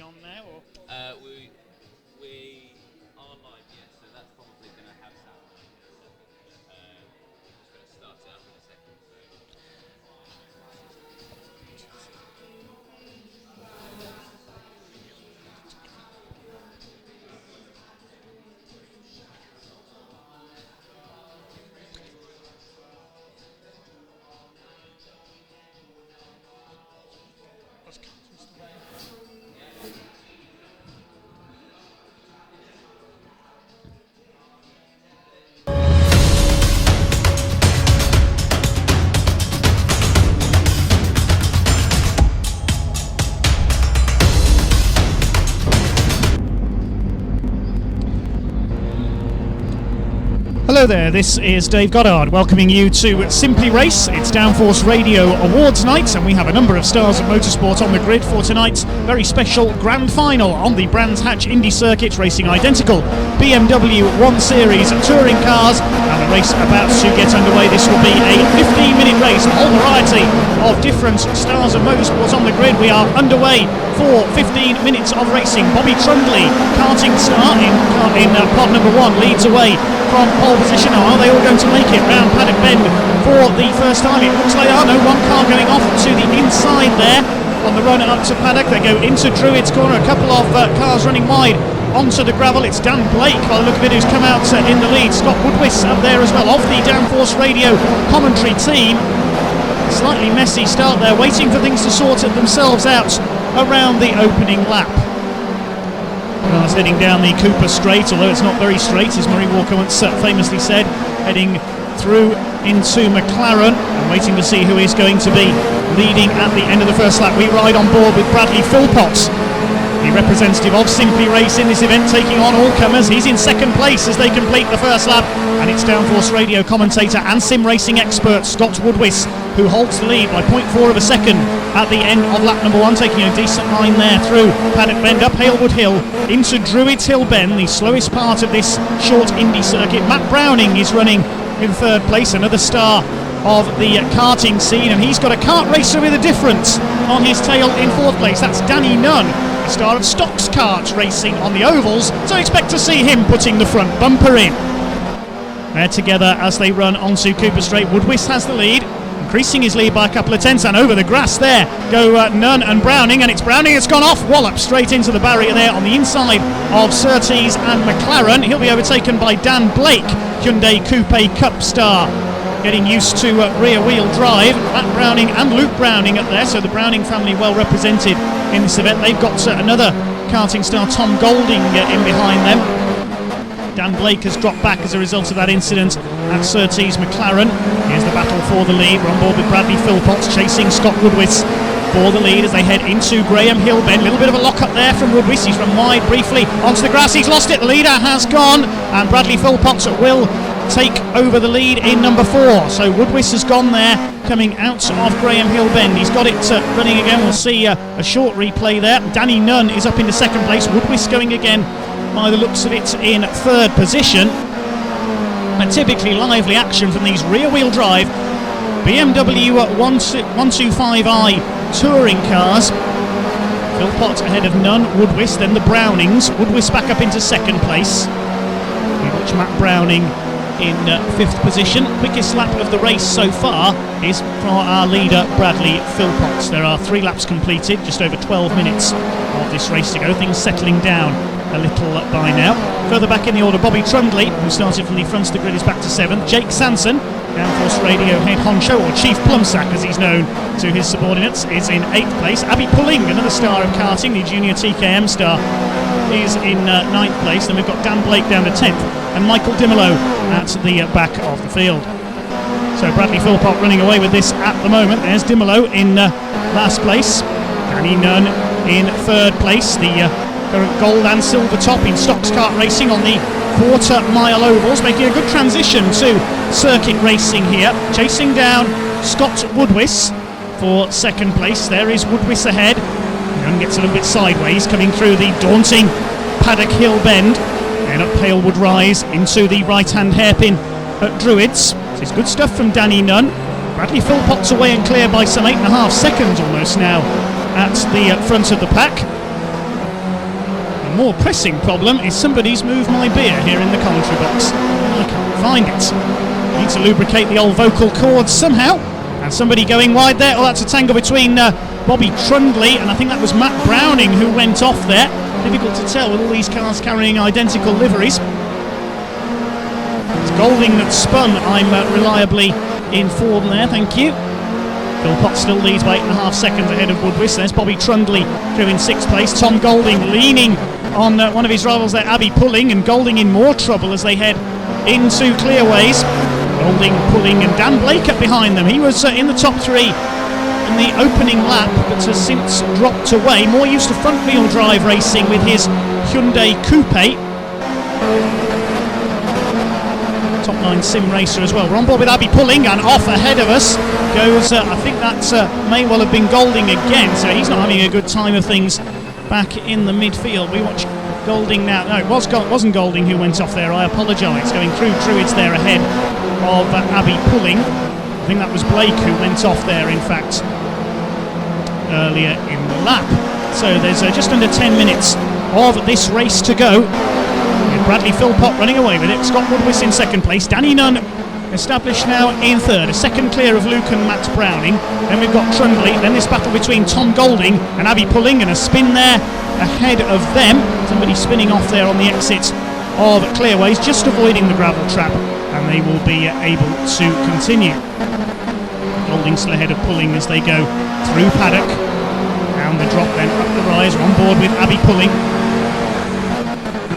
on now? Or? We are live, yes, so that's probably going to have sound. I'm just going to start it up in a second. Hello there, this is Dave Goddard welcoming you to Simply Race. It's Downforce Radio Awards night, and we have a number of stars of motorsport on the grid for tonight's very special grand final on the Brands Hatch Indy Circuit, racing identical BMW 1 Series touring cars, and the race about to get underway. This will be a 15-minute race, a whole variety of different stars of motorsport on the grid. We are underway for 15 minutes of racing. Bobby Trundley, karting star in pod number 1, leads away from pole position. Are they all going to make it round Paddock Bend for the first time? It looks like one car going off to the inside there on the run up to Paddock. They go into Druids Corner, a couple of cars running wide onto the gravel. It's Dan Blake, by the look of it, who's come out in the lead. Scott Woodwiss up there as well, off the Downforce Radio commentary team. Slightly messy start there, waiting for things to sort themselves out around the opening lap. Cars heading down the Cooper Straight, although it's not very straight, as Murray Walker once famously said, heading through into McLaren, and waiting to see who is going to be leading at the end of the first lap. We ride on board with Bradley Philpott, the representative of Simply Race in this event, taking on all comers. He's in second place as they complete the first lap, and it's Downforce Radio commentator and sim racing expert Scott Woodwiss who holds the lead by 0.4 of a second at the end of lap number 1, taking a decent line there through Paddock Bend, up Halewood Hill into Druids Hill Bend, the slowest part of this short Indy circuit. Matt Browning is running in third place, another star of the karting scene, and he's got a kart racer with a difference on his tail in fourth place. That's Danny Nunn, a star of Stocks kart racing on the ovals, so expect to see him putting the front bumper in. They're together as they run onto Cooper Straight. Woodwiss has the lead, increasing his lead by a couple of tenths, and over the grass there go Nunn and Browning, and it's Browning that's gone off, wallop straight into the barrier there on the inside of Surtees and McLaren. He'll be overtaken by Dan Blake, Hyundai Coupe Cup star, getting used to rear wheel drive. Matt Browning and Luke Browning up there, so the Browning family well represented in this event. They've got another karting star, Tom Golding, in behind them. Dan Blake has dropped back as a result of that incident at Surtees McLaren. Here's the battle for the lead. We're on board with Bradley Philpott chasing Scott Woodwiss for the lead as they head into Graham Hill Bend. A little bit of a lock up there from Woodwiss. He's run wide briefly onto the grass. He's lost it. The leader has gone, and Bradley Philpott will take over the lead in number 4. So Woodwiss has gone there, coming out of Graham Hill Bend. He's got it running again. We'll see a short replay there. Danny Nunn is up into second place. Woodwiss going again, by the looks of it, in third position. A typically lively action from these rear-wheel drive BMW 125i touring cars. Philpott ahead of Nunn, Woodwiss, then the Brownings. Woodwiss back up into second place. We watch Matt Browning in fifth position. Quickest lap of the race so far is for our leader Bradley Philpott. There are 3 laps completed, just over 12 minutes of this race to go. Things settling down a little by now. Further back in the order, Bobby Trundley, who started from the front of the grid, is back to 7th. Jake Sanson, Downforce Radio head honcho, or Chief Plumsack as he's known to his subordinates, is in 8th place. Abby Pulling, another star of karting, the junior TKM star, is in 9th place. Then we've got Dan Blake down to 10th, and Michael Dimolo at the back of the field. So Bradley Philpott running away with this at the moment. There's Dimolo in last place. Danny Nunn in third place. The current gold and silver top in Stocks kart racing on the quarter-mile ovals, making a good transition to circuit racing here. Chasing down Scott Woodwiss for second place. There is Woodwiss ahead. Nunn gets a little bit sideways, coming through the daunting Paddock Hill Bend, and up Halewood Rise into the right-hand hairpin at Druids. This is good stuff from Danny Nunn. Bradley Philpott's away and clear by some 8.5 seconds almost now at the front of the pack. more pressing problem is somebody's moved my beer here in the commentary box. I can't find it. Need to lubricate the old vocal cords somehow. And somebody going wide there. Oh, that's a tangle between Bobby Trundley and I think that was Matt Browning who went off there. Difficult to tell with all these cars carrying identical liveries. It's Golding that spun, I'm reliably informed there, thank you. Phil Potts still leads by 8.5 seconds ahead of Woodwiss. There's Bobby Trundley through in 6th place. Tom Golding leaning on one of his rivals there, Abby Pulling, and Golding in more trouble as they head into Clearways. Golding, Pulling and Dan Blake up behind them. He was in the top 3 in the opening lap but has since dropped away. More used to front wheel drive racing with his Hyundai Coupe. Top 9 sim racer as well. We're on board with Abby Pulling and off ahead of us goes, I think that may well have been Golding again, so he's not having a good time of things back in the midfield. We watch Golding now. No, it wasn't Golding who went off there, I apologise. Going through Druids there ahead of Abby Pulling. I think that was Blake who went off there, in fact, earlier in the lap. So there's just under 10 minutes of this race to go. With Bradley Philpott running away with it. Scott Woodwiss in 2nd place. Danny Nunn established now in 3rd, a second clear of Luke and Matt Browning. Then we've got Trundley, then this battle between Tom Golding and Abby Pulling, and a spin there ahead of them. Somebody spinning off there on the exit of Clearways, just avoiding the gravel trap, and they will be able to continue. Golding still ahead of Pulling as they go through paddock. Down the drop, then up the rise. We're on board with Abby Pulling.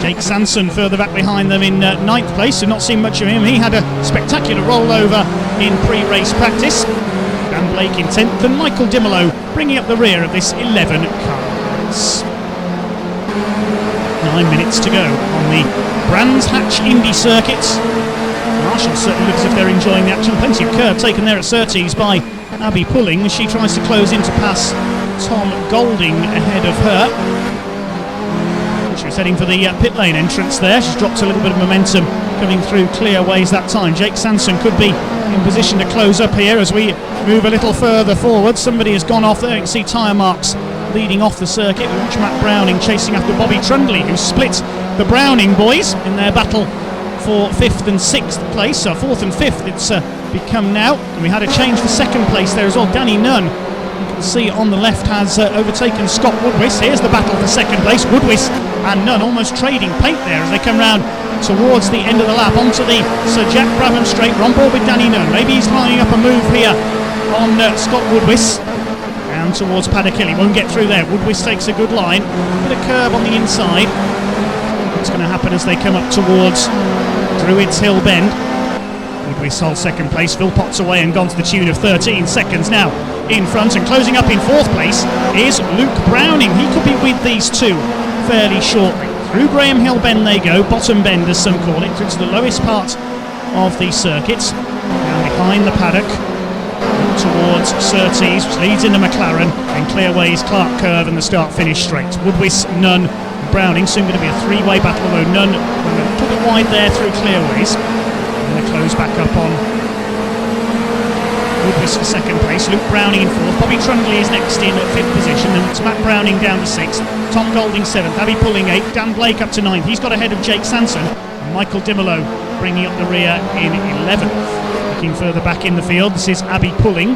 Jake Sanson further back behind them in 9th place. We've not seen much of him. He had a spectacular rollover in pre-race practice. Dan Blake in 10th and Michael Dimolo bringing up the rear of this 11 car race. 9 minutes to go on the Brands Hatch Indy Circuit. Marshall certainly looks as if they're enjoying the action. Plenty of curve taken there at Surtees by Abby Pulling as she tries to close in to pass Tom Golding ahead of her. She was heading for the pit lane entrance there. She's dropped a little bit of momentum coming through Clearways that time. Jake Sanson could be in position to close up here as we move a little further forward. Somebody has gone off there. You can see tyre marks leading off the circuit. We watch Matt Browning chasing after Bobby Trundley, who split the Browning boys in their battle for 5th and 6th place. So 4th and 5th it's become now. And we had a change for 2nd place there as well. Danny Nunn, you can see on the left, has overtaken Scott Woodwiss. Here's the battle for 2nd place. Woodwiss and Nunn almost trading paint there as they come round towards the end of the lap onto the Sir Jack Brabham straight. We're on board with Danny Nunn. Maybe he's lining up a move here on Scott Woodwiss. Down towards Paddock Hill. He won't get through there. Woodwiss takes a good line. Bit of curb on the inside. What's going to happen as they come up towards Druids Hill Bend? Woodwiss holds 2nd place. Philpott's away and gone to the tune of 13 seconds now in front, and closing up in 4th place is Luke Browning. He could be with these two fairly shortly. Through Graham Hill Bend they go, bottom bend as some call it, through to the lowest part of the circuit. Down behind the paddock towards Surtees, which leads into McLaren, and Clearways, Clark Curve and the start-finish straight. Woodwiss, Nunn and Browning, soon going to be a 3-way battle, although Nunn a little bit wide there through Clearways. And they close back up on Woodwiss for 2nd place, Luke Browning in 4th, Bobby Trundley is next in at 5th position, then it's Matt Browning down to 6th, Tom Golding 7th, Abby Pulling 8th, Dan Blake up to 9th, he's got ahead of Jake Sanson, and Michael Dimolo bringing up the rear in 11th. Looking further back in the field, this is Abby Pulling,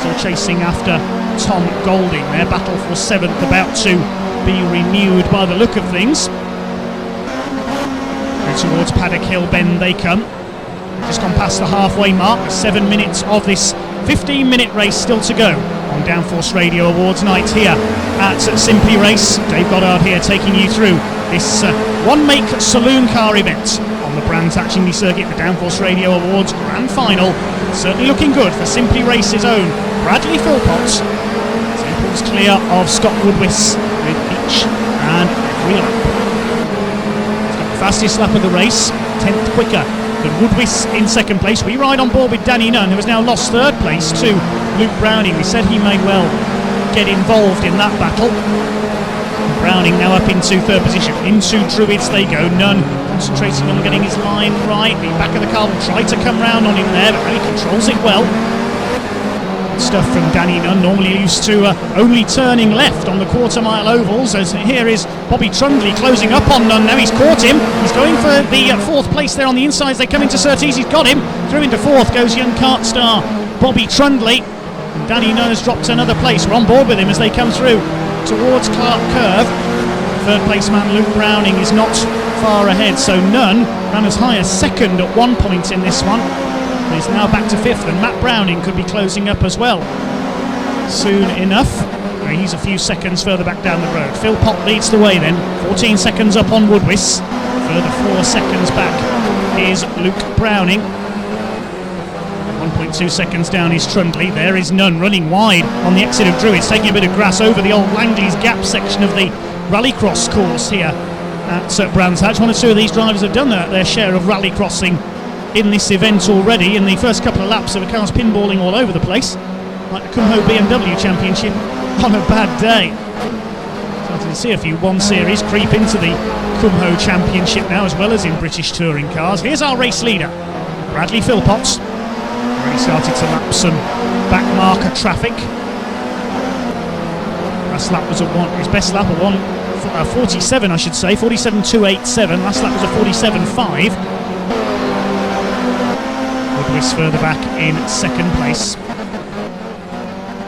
still chasing after Tom Golding. Their battle for 7th about to be renewed by the look of things. And towards Paddock Hill Bend they come. Just gone past the halfway mark. 7 minutes of this 15-minute race still to go on Downforce Radio Awards night here at Simply Race. Dave Goddard here taking you through this one-make saloon car event on the Brands Hatch Indy Circuit, the Downforce Radio Awards Grand Final. Certainly looking good for Simply Race's own Bradley Philpott. So he pulls clear of Scott Woodwiss with each and every lap. He's got the fastest lap of the race, 10th quicker than Woodwiss in 2nd place. We ride on board with Danny Nunn, who has now lost 3rd place to Luke Browning. We said he may well get involved in that battle. Browning now up into 3rd position. Into Druids they go. Nunn concentrating on getting his line right. The back of the car will try to come round on him there, but he controls it well. stuff from Danny Nunn, normally used to only turning left on the quarter-mile ovals, as here is Bobby Trundley closing up on Nunn. Now he's caught him, he's going for the fourth place there on the inside as they come into Surtees. He's got him, through into fourth goes young kart star Bobby Trundley, and Danny Nunn has dropped another place. We're on board with him as they come through towards Clark Curve. Third place man Luke Browning is not far ahead, so Nunn ran as high as second at one point in this one. He's now back to fifth, and Matt Browning could be closing up as well soon enough. He's a few seconds further back down the road. Phil Pott leads the way then, 14 seconds up on Woodwiss. Further 4 seconds back is Luke Browning. 1.2 seconds down is Trundley. There is Nunn running wide on the exit of Druids, taking a bit of grass over the old Langley's Gap section of the rallycross course here at Brands Hatch. One or two of these drivers have done their share of rallycrossing in this event already. In the first couple of laps, there were cars pinballing all over the place, like the Kumho BMW Championship on a bad day. Starting to see a few 1 Series creep into the Kumho Championship now, as well as in British touring cars. Here's our race leader, Bradley Philpotts. Already started to lap some back marker traffic. Last lap was his best lap a 47, I should say, 47.287. Last lap was a 47.5. Woodwiss further back in second place.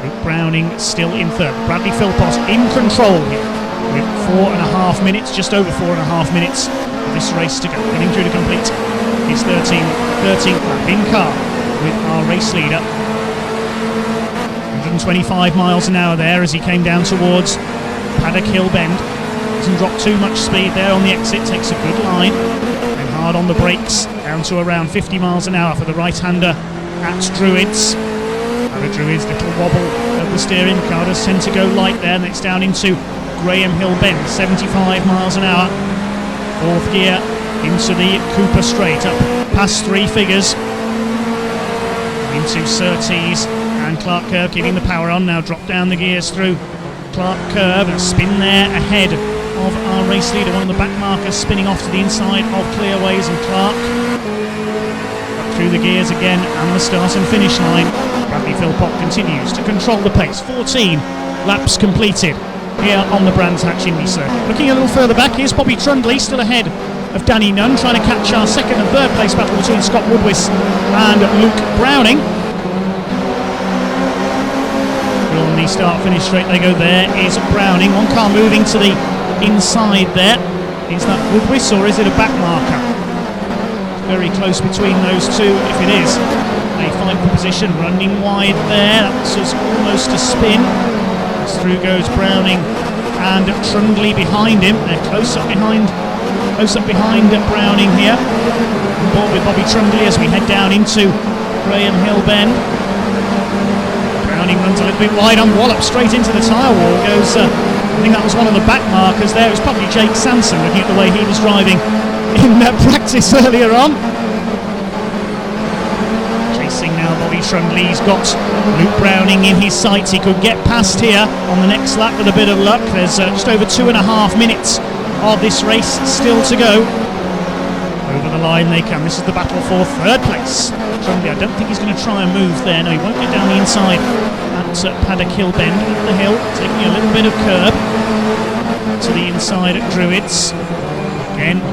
Luke Browning still in third. Bradley Philpott in control here with 4.5 minutes, just over 4.5 minutes of this race to go. Running through to complete his 13th lap in car with our race leader. 125 miles an hour there as he came down towards Paddock Hill Bend. Doesn't drop too much speed there on the exit, takes a good line. And hard on the brakes, down to around 50 miles an hour for the right-hander at Druids. Out of Druids, little wobble of the steering. Car does tend to go light there, and it's down into Graham Hill Bend, 75 miles an hour. Fourth gear into the Cooper Straight, up past 3 figures. Into Surtees and Clark Curve, keeping the power on. Now drop down the gears through Clark Curve, and a spin there ahead of our race leader. One of the back markers spinning off to the inside of Clearways and Clark. Up through the gears again and the start and finish line. Bradley Philpott continues to control the pace. 14 laps completed here on the Brands Hatch Indy Circuit. Looking a little further back, here's Bobby Trundley, still ahead of Danny Nunn, trying to catch our second and third place battle between Scott Woodwiss and Luke Browning. On the start-finish straight they go. There is Browning. One car moving to the inside there. Is that Woodwiss or is it a back marker? Very close between those two if it is. They find the position, running wide there. That's almost a spin. As through goes Browning and Trundley behind him. They're close up behind Browning here. On board with Bobby Trundley as we head down into Graham Hill Bend. Browning runs a little bit wide on Wallop, straight into the tyre wall goes. I think that was one of the back markers there. It was probably Jake Sanson, looking at the way he was driving in practice earlier on. Chasing now Bobby Trundley. He's got Luke Browning in his sights. He could get past here on the next lap with a bit of luck. There's just over 2.5 minutes of this race still to go. Over the line they come. This is the battle for third place. Trundley, I don't think he's going to try and move there. No, he won't get down the inside at Paddock Hill Bend. Up the hill, taking a little bit of curb to the inside at Druids. Again,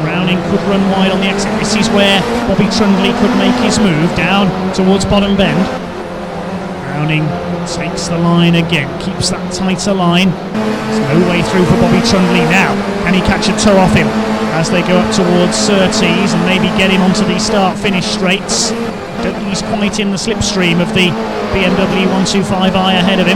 Browning could run wide on the exit. This is where Bobby Trundley could make his move down towards Bottom Bend. Browning takes the line again, keeps that tighter line. There's no way through for Bobby Trundley now. Can he catch a toe off him as they go up towards Surtees and maybe get him onto these start-finish straights? Don't think he's quite in the slipstream of the BMW 125i ahead of him.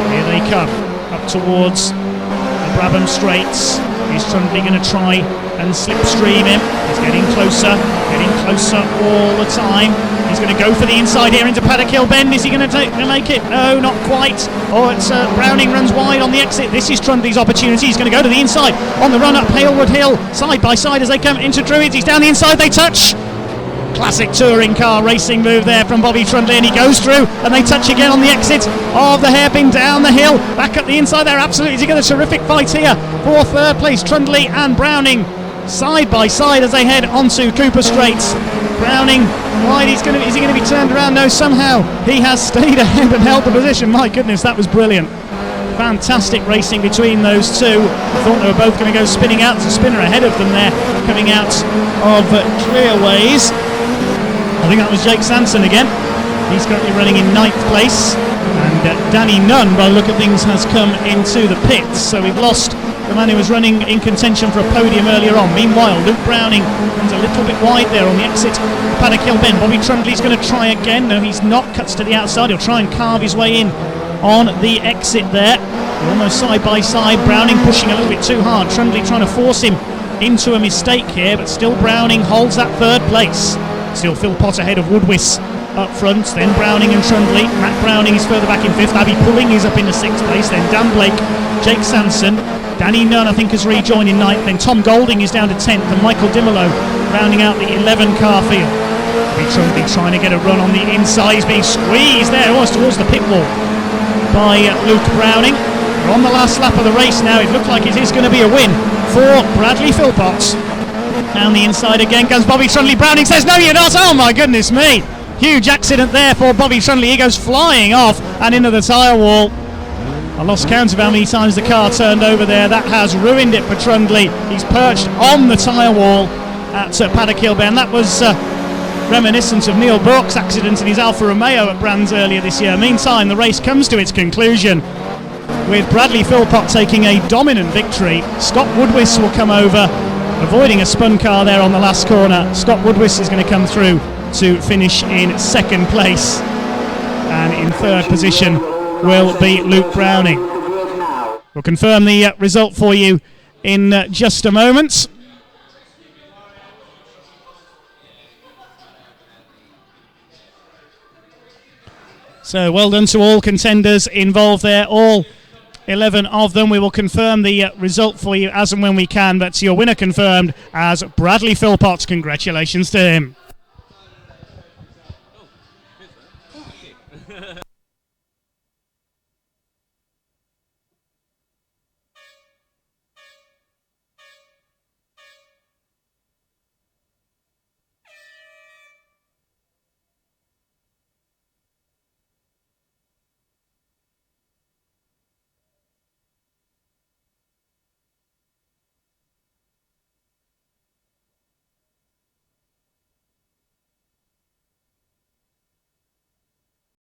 Here they come, up towards the Brabham Straights. Is Trundley going to try and slipstream him? He's getting closer all the time. He's going to go for the inside here into Paddock Hill Bend. Is he going to make it? No, not quite. Oh, it's Browning runs wide on the exit. This is Trundley's opportunity. He's going to go to the inside on the run up Halewood Hill, side by side as they come into Druids. He's down the inside, they touch. Classic touring car racing move there from Bobby Trundley, and he goes through and they touch again on the exit of the hairpin down the hill. Back up the inside there, absolutely together. Terrific fight here for third place. Trundley and Browning side by side as they head onto Cooper Straits. Browning wide, is he going to be turned around? No, somehow he has stayed ahead and held the position. My goodness, that was brilliant. Fantastic racing between those two. I thought they were both going to go spinning out. There's a spinner ahead of them there, coming out of Clearways. I think that was Jake Sanson again. He's currently running in 9th place. And Danny Nunn, by the look of things, has come into the pits. So we've lost the man who was running in contention for a podium earlier on. Meanwhile, Luke Browning comes a little bit wide there on the exit. Paddock Hill Bend. Bobby Trundley's going to try again. No, he's not. Cuts to the outside. He'll try and carve his way in on the exit there. They're almost side by side. Browning pushing a little bit too hard. Trundley trying to force him into a mistake here, but still Browning holds that 3rd place. Still Phil Pott ahead of Woodwiss up front, then Browning and Trundley. Matt Browning is further back in 5th. Abby Pulling is up into 6th place. Then Dan Blake, Jake Sanson, Danny Nunn I think has rejoined in 9th. Then Tom Golding is down to 10th, and Michael Dimolo rounding out the 11 car field. Abby Trundley trying to get a run on the inside. He's being squeezed there almost towards the pit wall by Luke Browning. We're on the last lap of the race now. It looked like it is going to be a win for Bradley Philpott. Down the inside again comes Bobby Trundley. Browning says, no you're not. Oh my goodness me. Huge accident there for Bobby Trundley. He goes flying off and into the tyre wall. I lost count of how many times the car turned over there. That has ruined it for Trundley. He's perched on the tyre wall at Paddock Hill Bend. That was reminiscent of Neil Bourke's accident in his Alfa Romeo at Brands earlier this year. Meantime, the race comes to its conclusion with Bradley Philpott taking a dominant victory. Scott Woodwiss will come over, avoiding a spun car there on the last corner. Scott Woodwiss is going to come through to finish in 2nd place, and in 3rd position will be Luke Browning. We'll confirm the result for you in just a moment. So well done to all contenders involved there, all 11 of them. We will confirm the result for you as and when we can, but your winner confirmed as Bradley Philpott. Congratulations to him.